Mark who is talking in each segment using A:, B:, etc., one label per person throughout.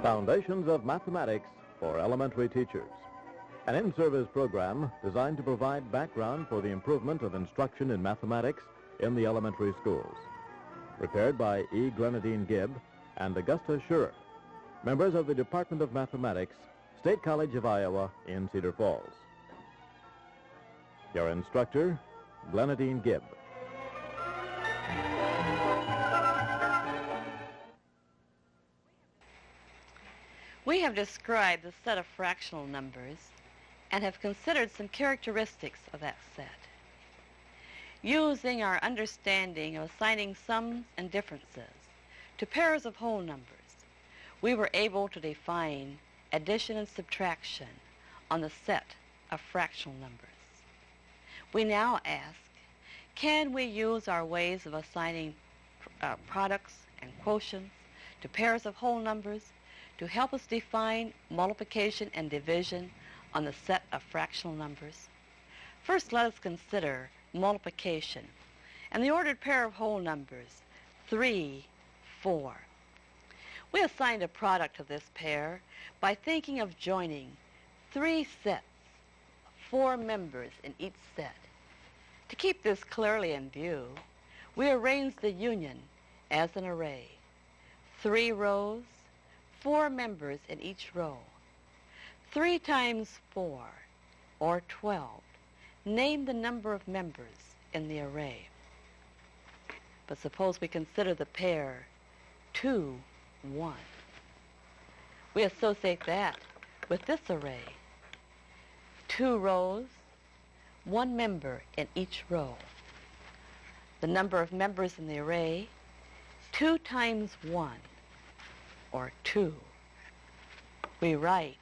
A: Foundations of Mathematics for Elementary Teachers. An in-service program designed to provide background for the improvement of instruction in mathematics in the elementary schools. Prepared by E. Glenadine Gibb and Augusta Schurer, members of the Department of Mathematics, State College of Iowa in Cedar Falls. Your instructor, Glenadine Gibb.
B: We have described the set of fractional numbers and have considered some characteristics of that set. Using our understanding of assigning sums and differences to pairs of whole numbers, we were able to define addition and subtraction on the set of fractional numbers. We now ask, can we use our ways of assigning products and quotients to pairs of whole numbers to help us define multiplication and division on the set of fractional numbers? First, let us consider multiplication and the ordered pair of whole numbers 3, 4. We assigned a product of this pair by thinking of joining 3 sets, 4 members in each set. To keep this clearly in view, we arranged the union as an array. 3 rows, 4 members in each row. 3 times 4, or 12. Name the number of members in the array. But suppose we consider the pair 2, 1. We associate that with this array. 2 rows, 1 member in each row. The number of members in the array, 2 times 1, or 2. We write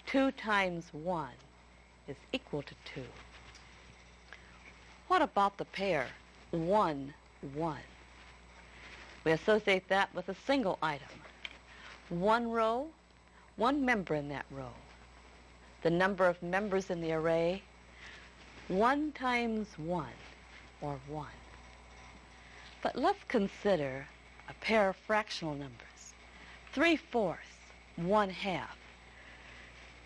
B: 2 times 1 is equal to 2. What about the pair 1, 1? We associate that with a single item. 1 row, 1 member in that row. The number of members in the array, 1 times 1, or 1. But let's consider a pair of fractional numbers. 3/4, 1/2.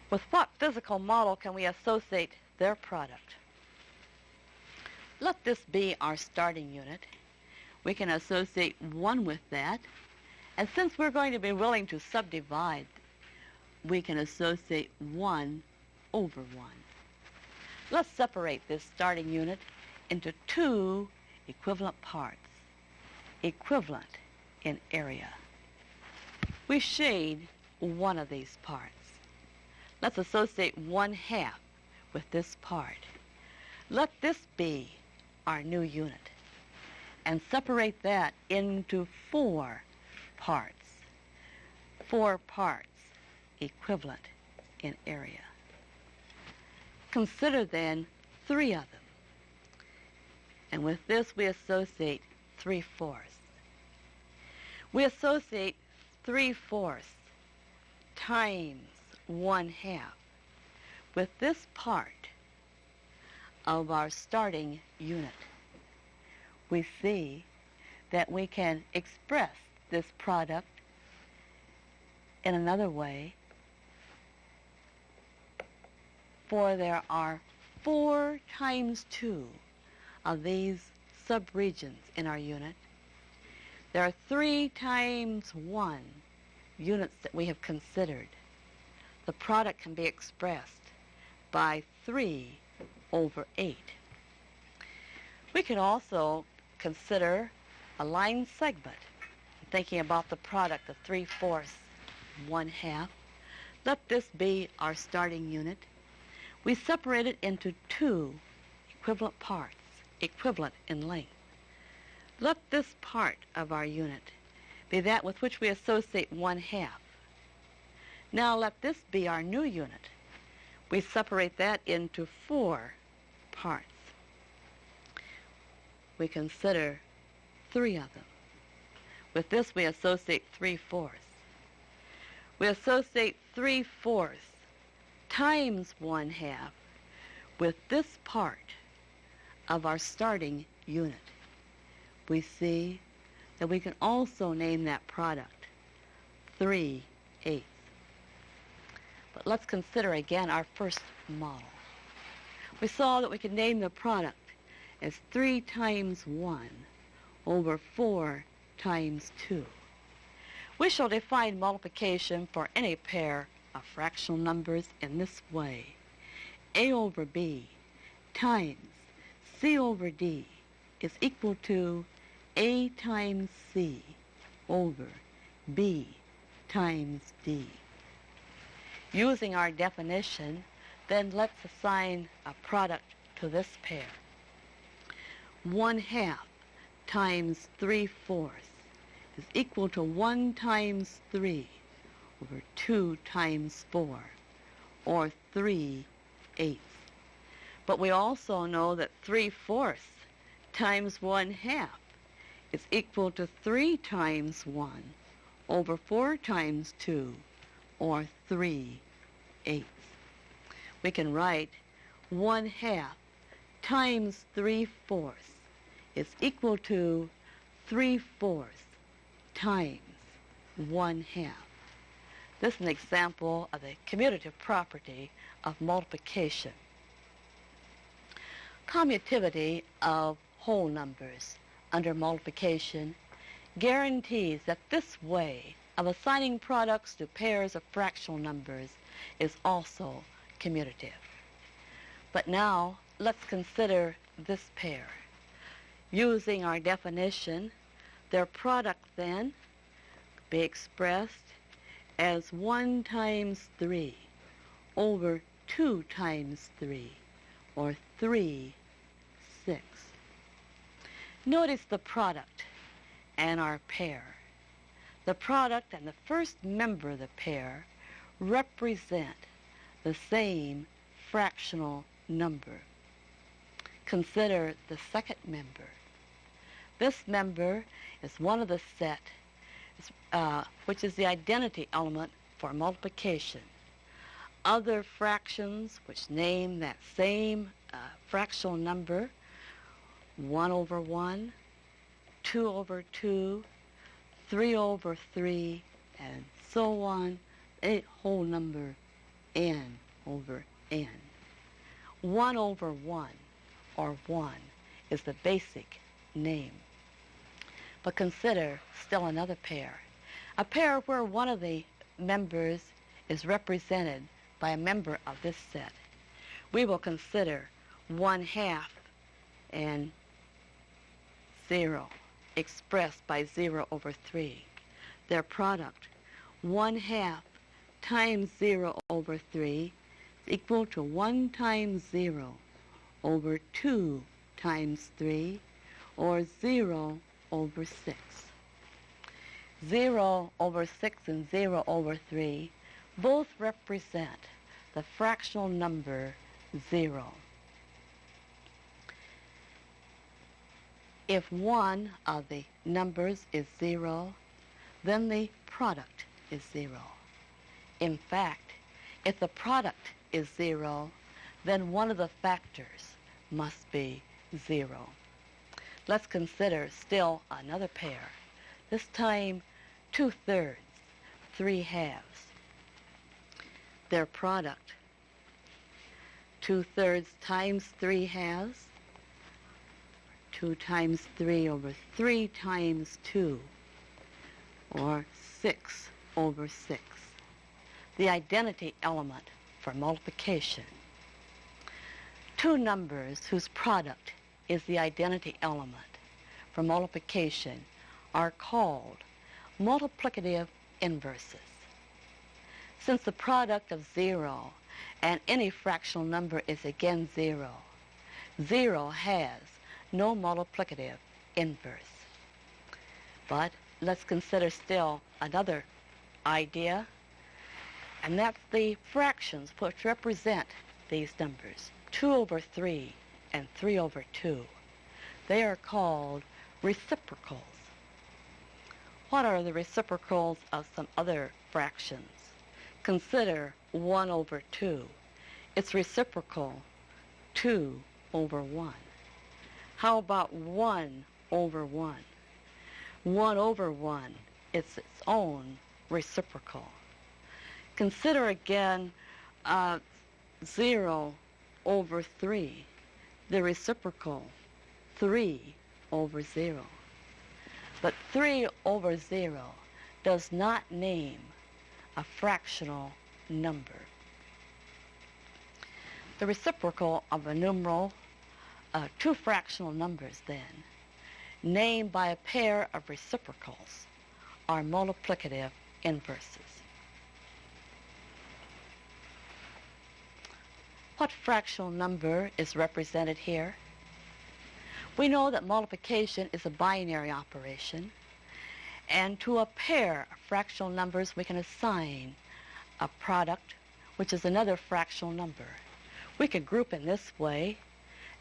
B: With what physical model can we associate their product? Let this be our starting unit. We can associate 1 with that. And since we're going to be willing to subdivide, we can associate 1 over 1. Let's separate this starting unit into 2 equivalent parts, equivalent in area. We shade one of these parts. Let's associate 1/2 with this part. Let this be our new unit and separate that into 4 parts. 4 parts equivalent in area. Consider then 3 of them. And with this we associate 3/4. We associate 3/4 times 1/2 with this part of our starting unit. We see that we can express this product in another way, for there are 4 times 2 of these subregions in our unit. There are 3 times 1 units that we have considered. The product can be expressed by 3 over 8. We can also consider a line segment. Thinking about the product of 3/4, 1/2. Let this be our starting unit. We separate it into 2 equivalent parts, equivalent in length. Let this part of our unit be that with which we associate 1/2. Now let this be our new unit. We separate that into 4 parts. We consider 3 of them. With this we associate 3/4. We associate 3/4 times 1/2 with this part of our starting unit. We see that we can also name that product 3 eighth. But let's consider again our first model. We saw that we could name the product as 3 times 1 over 4 times 2. We shall define multiplication for any pair of fractional numbers in this way. A over B times C over D is equal to A times C over B times D. Using our definition, then let's assign a product to this pair. 1/2 times 3/4 is equal to 1 times 3 over 2 times 4, or 3/8. But we also know that 3/4 times 1/2 is equal to 3 times 1 over 4 times 2, or 3/8. We can write 1/2 times 3/4 is equal to 3/4 times 1/2. This is an example of the commutative property of multiplication. Commutativity of whole numbers under multiplication guarantees that this way of assigning products to pairs of fractional numbers is also commutative. But now let's consider this pair. Using our definition, their product then be expressed as 1 times 3 over 2 times 3, or 3/6. Notice the product and our pair. The product and the first member of the pair represent the same fractional number. Consider the second member. This member is one of the set, which is the identity element for multiplication. Other fractions which name that same fractional number, 1 over 1, 2 over 2, 3 over 3, and so on, a whole number n over n. 1 over 1, or 1, is the basic name. But consider still another pair, a pair where one of the members is represented by a member of this set. We will consider 1/2 and 0 expressed by 0 over 3. Their product, 1/2 times 0 over 3 is equal to 1 times 0 over 2 times 3, or 0 over 6. 0 over 6 and 0 over 3 both represent the fractional number 0. If one of the numbers is 0, then the product is 0. In fact, if the product is 0, then one of the factors must be 0. Let's consider still another pair, this time 2/3, 3/2. Their product, 2/3 times 3/2, 2 times 3 over 3 times 2, or 6 over 6. The identity element for multiplication. Two numbers whose product is the identity element for multiplication are called multiplicative inverses. Since the product of 0 and any fractional number is again 0, 0 has no multiplicative inverse. But let's consider still another idea, and that's the fractions which represent these numbers, 2 over 3 and 3 over 2. They are called reciprocals. What are the reciprocals of some other fractions? Consider 1 over 2. Its reciprocal, 2 over 1. How about 1 over 1? 1 over 1, it's its own reciprocal. Consider again 0 over 3, the reciprocal, 3 over 0. But 3 over 0 does not name a fractional number. The reciprocal of a numeral, two fractional numbers then, named by a pair of reciprocals, are multiplicative inverses. What fractional number is represented here? We know that multiplication is a binary operation, and to a pair of fractional numbers we can assign a product, which is another fractional number. We could group in this way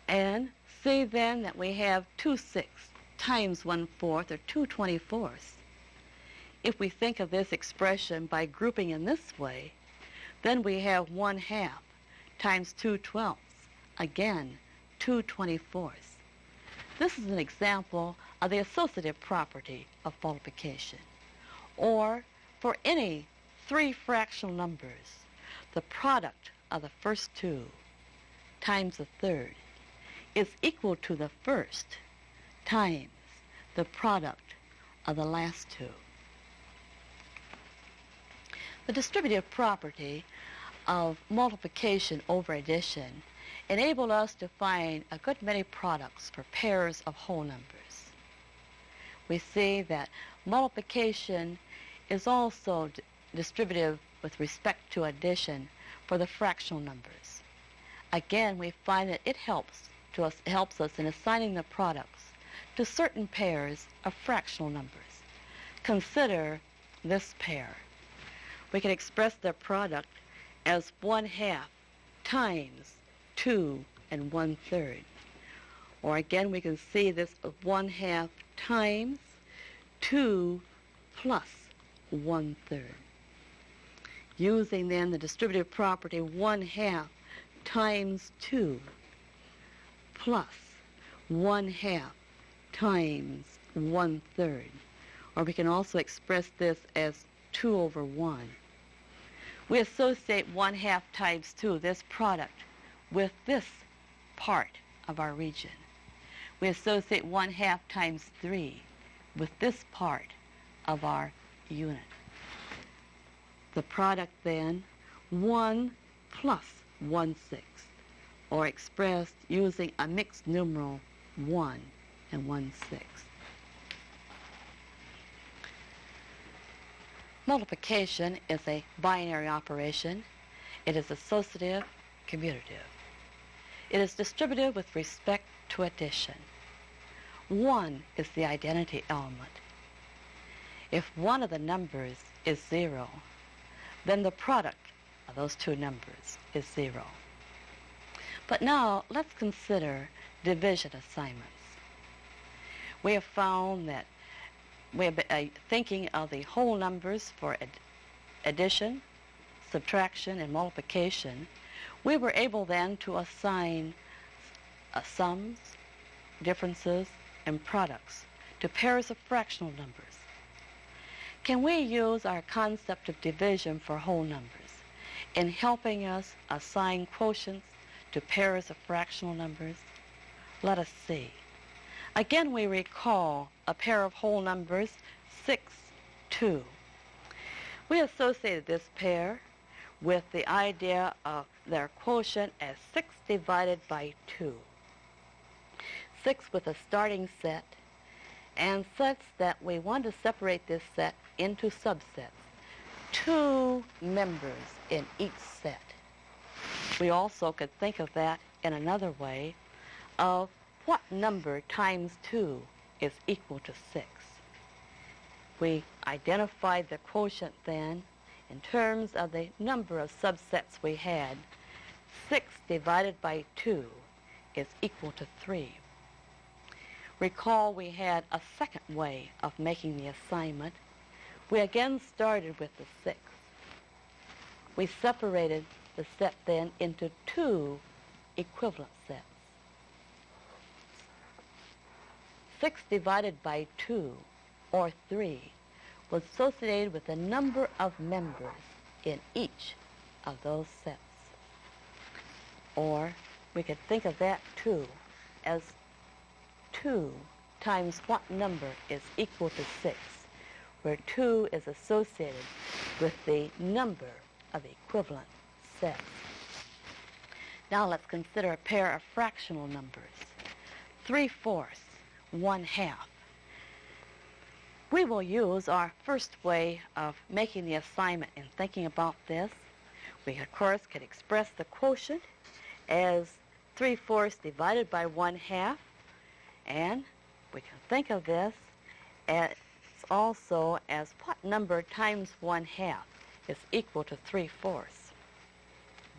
B: and see then that we have 2/6 times 1/4, or 2/24. If we think of this expression by grouping in this way, then we have 1/2 times 2/12, again 2/24. This is an example of the associative property of multiplication. Or for any three fractional numbers, the product of the first two times the third is equal to the first times the product of the last two. The distributive property of multiplication over addition enable us to find a good many products for pairs of whole numbers. We see that multiplication is also distributive with respect to addition for the fractional numbers. Again, we find that it helps us in assigning the products to certain pairs of fractional numbers. Consider this pair. We can express their product as 1/2 times 2 1/3. Or again, we can see this as 1/2 times 2 plus 1/3. Using then the distributive property 1/2 times 2 plus 1/2 times 1/3. Or we can also express this as 2 over 1. We associate 1/2 times 2, this product, with this part of our region. We associate 1/2 times 3 with this part of our unit. The product then, 1 plus 1/6, or expressed using a mixed numeral 1 and 1/6. Multiplication is a binary operation. It is associative, commutative. It is distributive with respect to addition. 1 is the identity element. If one of the numbers is 0, then the product of those two numbers is 0. But now let's consider division assignments. We have found that we have been thinking of the whole numbers for addition, subtraction, and multiplication. We were able then to assign sums, differences, and products to pairs of fractional numbers. Can we use our concept of division for whole numbers in helping us assign quotients to pairs of fractional numbers? Let us see. Again, we recall a pair of whole numbers, 6, 2. We associated this pair with the idea of their quotient as 6 divided by 2. 6 with a starting set, and such that we want to separate this set into subsets. 2 members in each set. We also could think of that in another way of what number times 2 is equal to 6. We identified the quotient then in terms of the number of subsets we had. 6 divided by 2 is equal to 3. Recall we had a second way of making the assignment. We again started with the 6. We separated the set then into 2 equivalent sets. 6 divided by 2, or 3, was associated with the number of members in each of those sets. Or we could think of that 2 as 2 times what number is equal to 6, where 2 is associated with the number of equivalent sets. Now let's consider a pair of fractional numbers, 3/4, 1/2. We will use our first way of making the assignment in thinking about this. We, of course, could express the quotient as 3/4 divided by 1/2, and we can think of this as also as what number times 1/2 is equal to 3/4.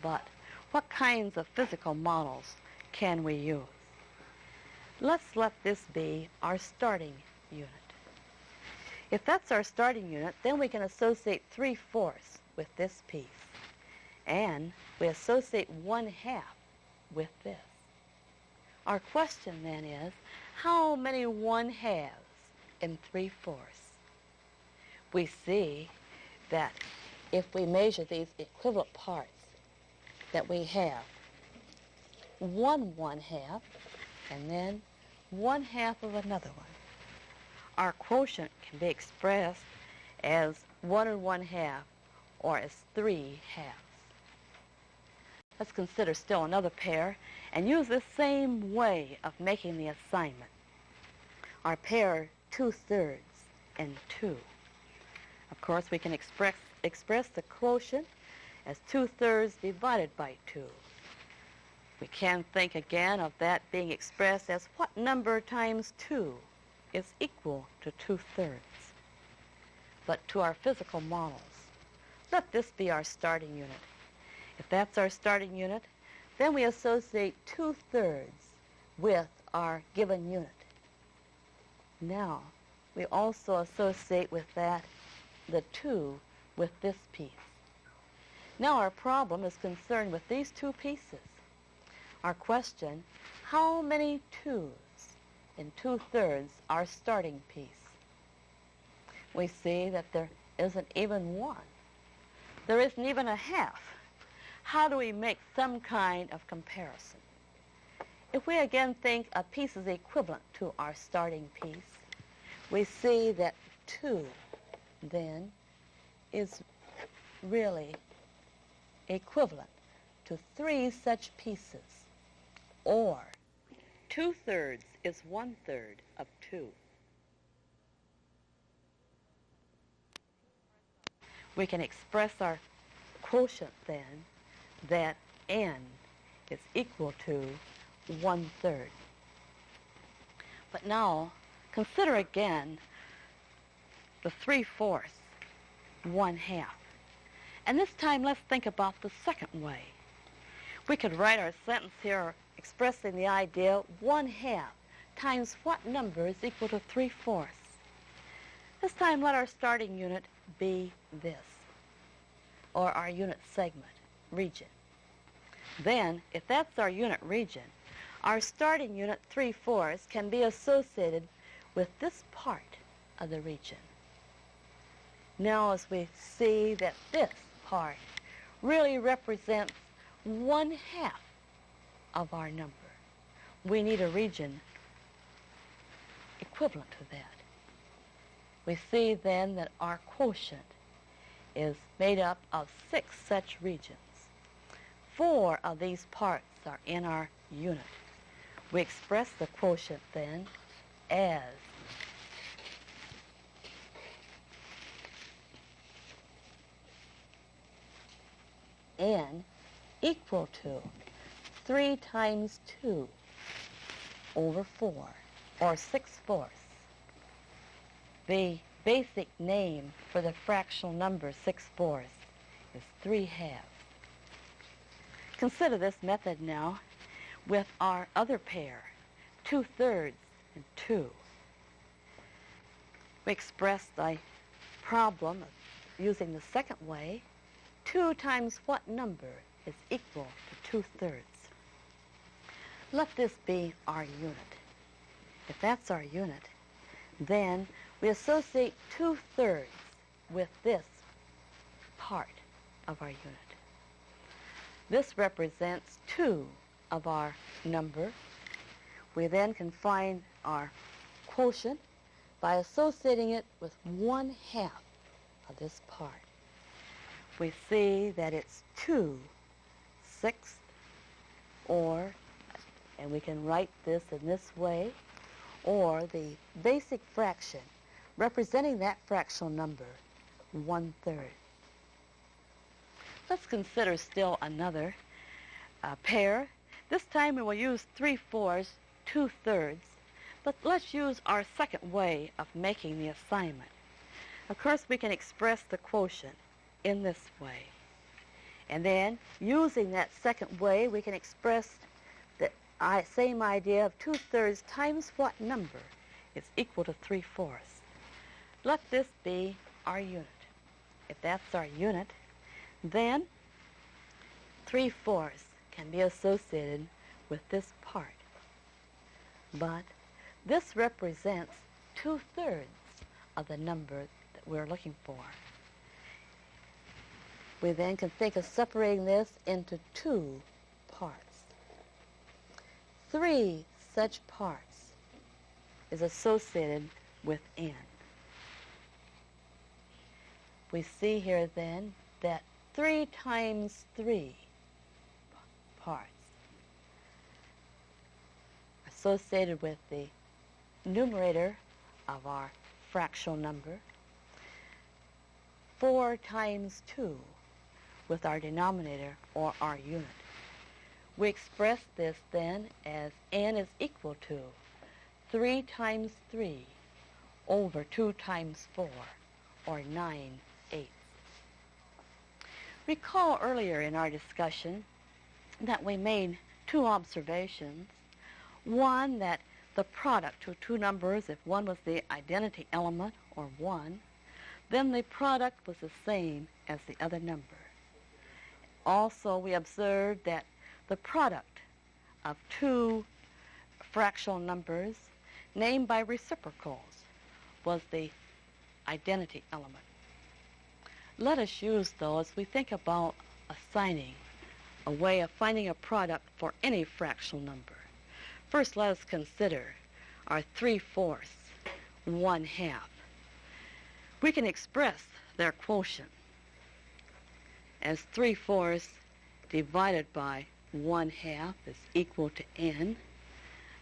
B: But what kinds of physical models can we use? Let's let this be our starting unit. If that's our starting unit, then we can associate 3/4 with this piece, and we associate 1/2 with this. Our question then is, how many 1/2s in 3/4? We see that if we measure these equivalent parts, that we have 1 1/2 and then 1/2 of another one. Our quotient can be expressed as 1 1/2 or as 3/2. Let's consider still another pair and use this same way of making the assignment. Our pair 2/3 and 2. Of course, we can express the quotient as 2/3 divided by 2. We can think again of that being expressed as what number times 2 is equal to 2/3. But to our physical models, let this be our starting unit. If that's our starting unit, then we associate 2/3 with our given unit. Now, we also associate with that the 2 with this piece. Now our problem is concerned with these 2 pieces. Our question, how many 2's in 2/3 our starting piece? We see that there isn't even 1. There isn't even a 1/2. How do we make some kind of comparison? If we again think a piece is equivalent to our starting piece, we see that 2 then is really equivalent to 3 such pieces, or 2/3 is 1/3 of 2. We can express our quotient then that n is equal to 1/3. But now consider again the 3/4, 1/2. And this time let's think about the second way. We could write our sentence here expressing the idea 1/2 times what number is equal to 3/4. This time let our starting unit be this, or our unit segment, region. Then, if that's our unit region, our starting unit 3/4 can be associated with this part of the region. Now as we see that this part really represents 1/2 of our number, we need a region equivalent to that. We see then that our quotient is made up of 6 such regions. 4 of these parts are in our unit. We express the quotient then as n equal to 3 times 2 over 4, or 6/4. The basic name for the fractional number 6/4 is 3/2. Consider this method now with our other pair, 2/3 and 2. We express the problem using the second way. 2 times what number is equal to 2/3? Let this be our unit. If that's our unit, then we associate 2/3 with this part, of our unit. This represents 2 of our number. We then can find our quotient by associating it with 1/2 of this part. We see that it's 2/6, and we can write this in this way, or the basic fraction representing that fractional number, 1/3. Let's consider still another pair. This time we will use 3/4, 2/3, but let's use our second way of making the assignment. Of course, we can express the quotient in this way. And then, using that second way, we can express the same idea of 2/3 times what number is equal to 3/4. Let this be our unit. If that's our unit, then 3/4 can be associated with this part. But this represents 2/3 of the number that we're looking for. We then can think of separating this into 2 parts. 3 such parts is associated with n. We see here then that 3 times 3 parts associated with the numerator of our fractional number, 4 times 2 with our denominator or our unit. We express this then as n is equal to 3 times 3 over 2 times 4, or 9/8. Recall earlier in our discussion that we made 2 observations. One, that the product of 2 numbers, if one was the identity element, or 1, then the product was the same as the other number. Also, we observed that the product of 2 fractional numbers named by reciprocals was the identity element. Let us use those as we think about assigning a way of finding a product for any fractional number. First, let us consider our 3/4, 1/2. We can express their quotient as 3/4 divided by 1/2 is equal to n.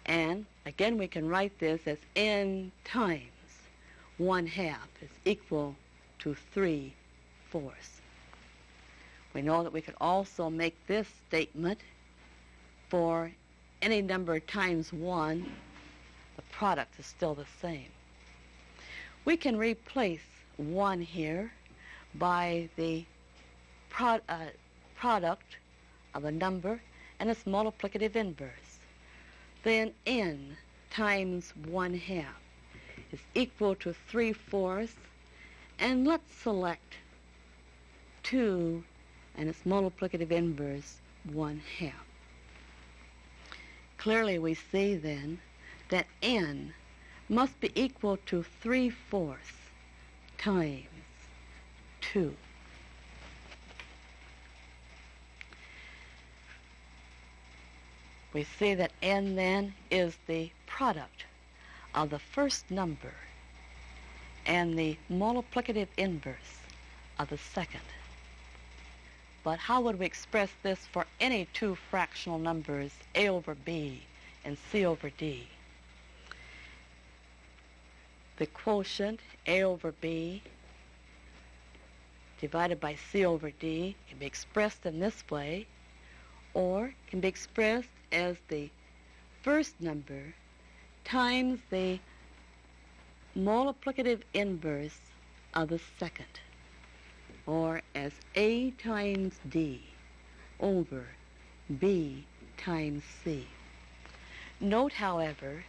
B: And again, we can write this as n times 1/2 is equal to 3/4. We know that we could also make this statement for any number times 1, the product is still the same. We can replace 1 here by the product of a number and its multiplicative inverse. Then n times 1/2 is equal to 3/4, and let's select 2 and its multiplicative inverse, 1/2. Clearly we see then that n must be equal to 3/4 times 2. We see that n then is the product of the first number and the multiplicative inverse of the second. But how would we express this for any 2 fractional numbers, a over b and c over d? The quotient, a over b, divided by c over d, can be expressed in this way, or can be expressed as the first number times the multiplicative inverse of the second, or as a times d over b times c. Note, however,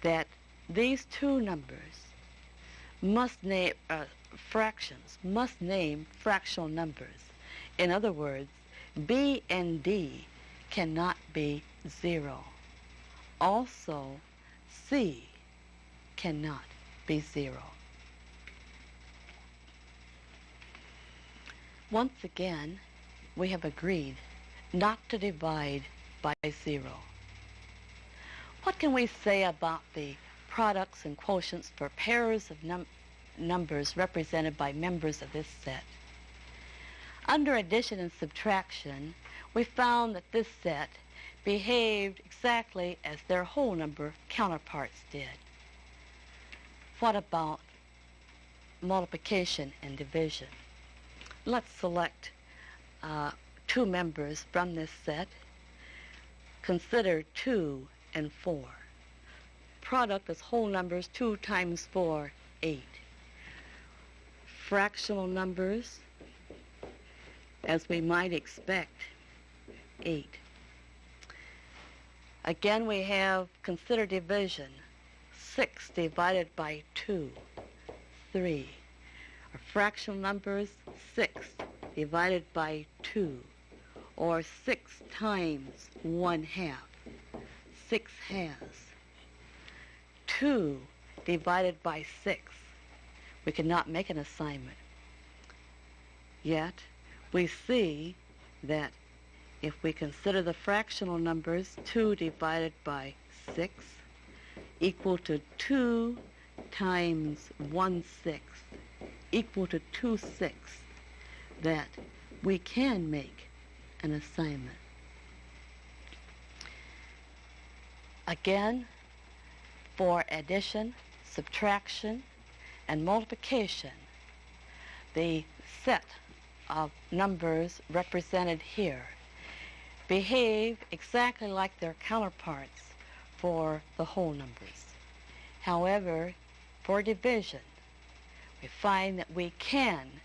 B: that these 2 numbers must name fractions, must name fractional numbers. In other words, b and d cannot be 0. Also, c cannot be 0. Once again, we have agreed not to divide by 0. What can we say about the products and quotients for pairs of numbers represented by members of this set? Under addition and subtraction, we found that this set behaved exactly as their whole number counterparts did. What about multiplication and division? Let's select 2 members from this set. Consider 2 and 4. Product as whole numbers, 2 times 4, 8. Fractional numbers, as we might expect, 8. Again, we have consider division. 6 divided by 2, 3. Our fractional numbers, 6 divided by 2, or 6 times 1/2, 6 halves. 2 divided by 6. We cannot make an assignment. Yet, we see that if we consider the fractional numbers, 2 divided by 6 equal to 2 times 1/6 equal to 2/6, that we can make an assignment. Again, for addition, subtraction, and multiplication, the set of numbers represented here behave exactly like their counterparts for the whole numbers. However, for division, we find that we can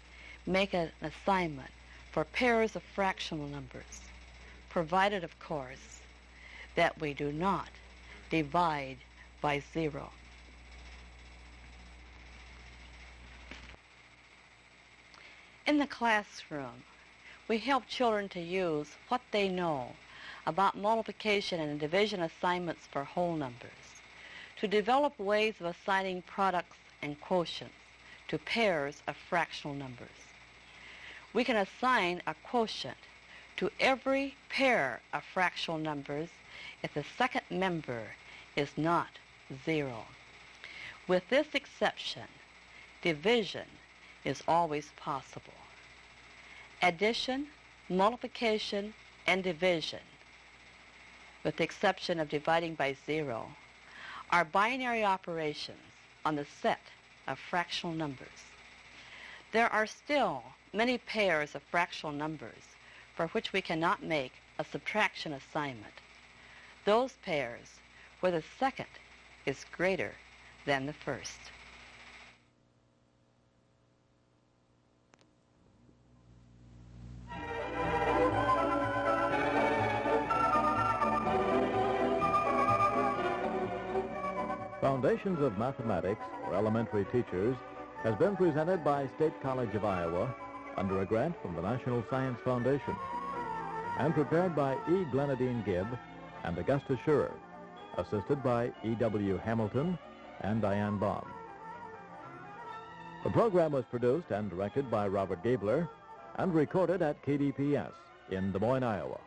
B: make an assignment for pairs of fractional numbers, provided, of course, that we do not divide by 0. In the classroom, we help children to use what they know about multiplication and division assignments for whole numbers to develop ways of assigning products and quotients to pairs of fractional numbers. We can assign a quotient to every pair of fractional numbers if the second member is not 0. With this exception, division is always possible. Addition, multiplication, and division, with the exception of dividing by 0, are binary operations on the set of fractional numbers. There are still many pairs of fractional numbers for which we cannot make a subtraction assignment. Those pairs where the second is greater than the first.
A: Foundations of Mathematics for Elementary Teachers has been presented by State College of Iowa under a grant from the National Science Foundation and prepared by E. Glenadine Gibb and Augusta Schurer, assisted by E.W. Hamilton and Diane Baum. The program was produced and directed by Robert Gabler and recorded at KDPS in Des Moines, Iowa.